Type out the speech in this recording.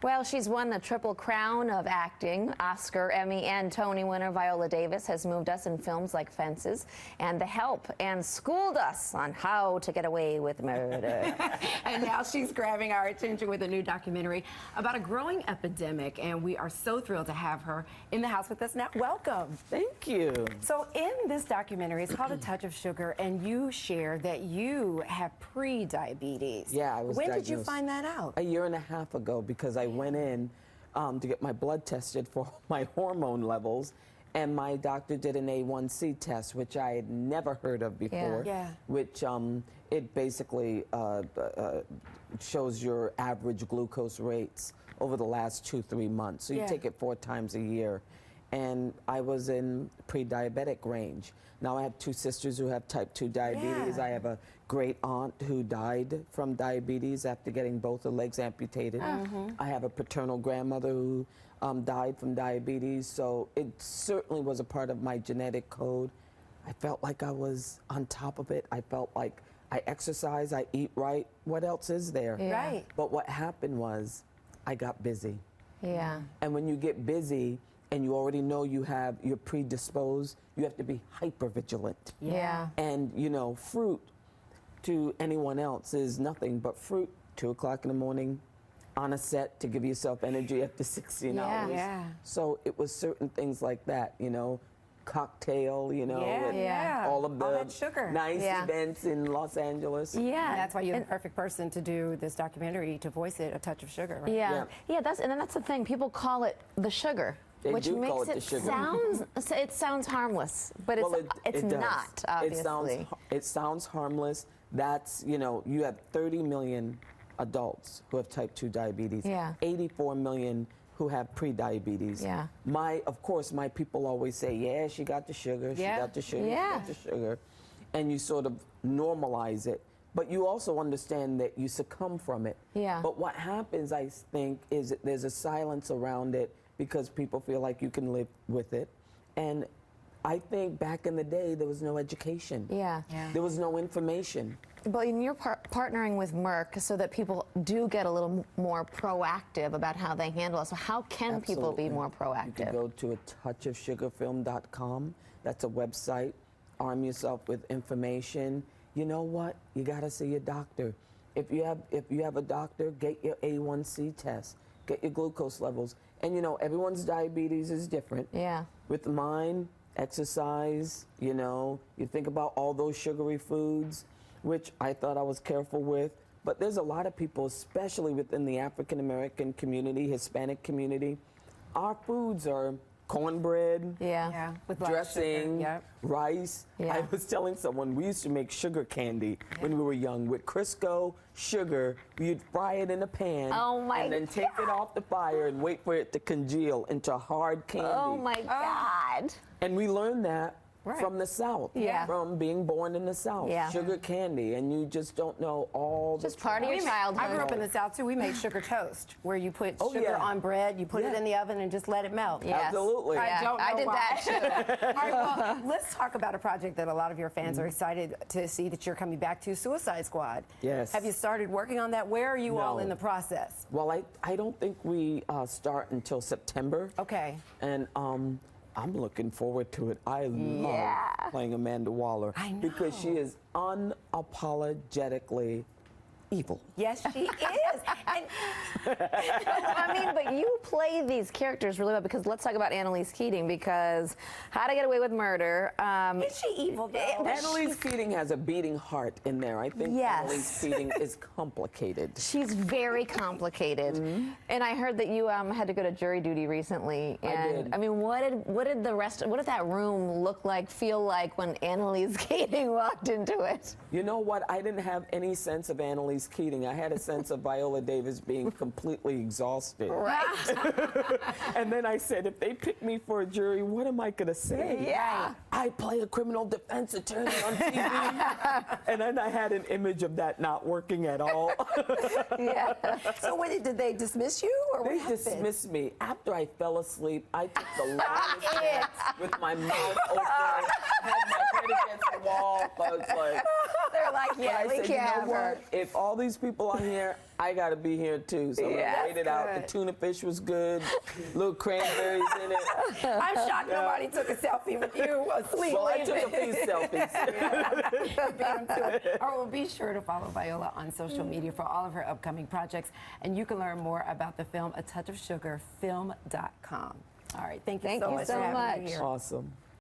Well, she's won the triple crown of acting. Oscar, Emmy, and Tony winner Viola Davis has moved us in films like Fences and The Help and schooled us on how to get away with murder. And now she's grabbing our attention with a new documentary about a growing epidemic, and we are so thrilled to have her in the house with us now. Welcome. Thank you. So in this documentary, it's called A Touch of Sugar, and you share that you have pre-diabetes. Yeah, I was When diagnosed did you find that out? a year and a half ago, because I went in to get my blood tested for my hormone levels, and my doctor did an A1C test, which I had never heard of before. Yeah. Which it basically shows your average glucose rates over the last 2-3 months. So you take it 4 times a year. And I was in pre-diabetic range. Now I have 2 sisters who have type 2 diabetes. I have a great aunt who died from diabetes after getting both her legs amputated. I have a paternal grandmother who died from diabetes. So it certainly was a part of my genetic code. I felt like I was on top of it. I felt like I exercise, I eat right. What else is there? Right. But what happened was I got busy. Yeah. And when you get busy, and you already know you're predisposed, you have to be hyper vigilant. Yeah. And you know, fruit to anyone else is nothing but fruit. 2 o'clock in the morning on a set to give yourself energy after 16 hours. Yeah. So it was certain things like that, you know, cocktail, you know, and all of the all that sugar. nice events in Los Angeles. Yeah. And that's why you're the perfect person to do this documentary, to voice it, A Touch of Sugar, right? Yeah. Yeah, and then that's the thing. People call it the sugar. They which do makes call it the sugar. It sounds harmless, but it's Well, it's does. not, obviously. It sounds harmless. That's, you know, you have 30 million adults who have type 2 diabetes. Yeah. 84 million who have pre-diabetes. Yeah. Of course, my people always say, yeah, she got the sugar, she got the sugar, she got the sugar. And you sort of normalize it. But you also understand that you succumb from it. Yeah. But what happens, I think, is that there's a silence around it because people feel like you can live with it. And I think back in the day, there was no education. Yeah. There was no information. But you're partnering with Merck so that people do get a little more proactive about how they handle it. So how can people be more proactive? You can go to atouchofsugarfilm.com. That's a website. Arm yourself with information. You know what? You got to see your doctor. If you have a doctor, get your A1C test. Get your glucose levels. And you know, everyone's diabetes is different. Yeah. With mine, exercise, you know, you think about all those sugary foods, which I thought I was careful with. But there's a lot of people, especially within the African American community, Hispanic community, our foods are cornbread, with dressing, rice. I was telling someone we used to make sugar candy when we were young with Crisco, sugar. You'd fry it in a pan and then take it off the fire and wait for it to congeal into hard candy. Oh my God. And we learned that from the South, from being born in the South. Sugar candy, and you just don't know all the... Just part of your childhood. I grew up in the South, too. We made sugar toast, where you put sugar on bread, you put it in the oven, and just let it melt. Absolutely. I did that, too. All right, well, let's talk about a project that a lot of your fans are excited to see that you're coming back to, Suicide Squad. Yes. Have you started working on that? Where are you all in the process? Well, I don't think we start until September. Okay. And I'm looking forward to it. I love playing Amanda Waller because she is unapologetically evil. Yes, she is. And I mean, but you play these characters really well, because let's talk about Annalise Keating, because How to Get Away with Murder. Is she evil, though? Annalise Keating has a beating heart in there. I think Annalise Keating is complicated. She's very complicated. And I heard that you had to go to jury duty recently. And I did. I mean, what did that room look like, feel like when Annalise Keating walked into it? You know what? I didn't have any sense of Annalise Keating. I had a sense of Viola Davis being completely exhaused. Right. And then I said, if they pick me for a jury, what am I going to say? Yeah. I play a criminal defense attorney on TV. And then I had an image of that not working at all. So did they dismiss you, or They what happened? dismissed me. After I fell asleep, I took the longest nap with my mouth open, had my right against the wall. Folks like, They're like, yeah, I we said, can't you have know her. what? If all these people are here, I got to be here too. So Yeah. I rated out. The Good. tuna fish was good. Little cranberries in it. I'm shocked nobody took a selfie with you asleep. Well, I took a few selfies. All right, well, be sure to follow Viola on social media for all of her upcoming projects, and you can learn more about the film A Touch of Sugar, film.com. All right, thank you Thank so you much so for having me much. here. Awesome.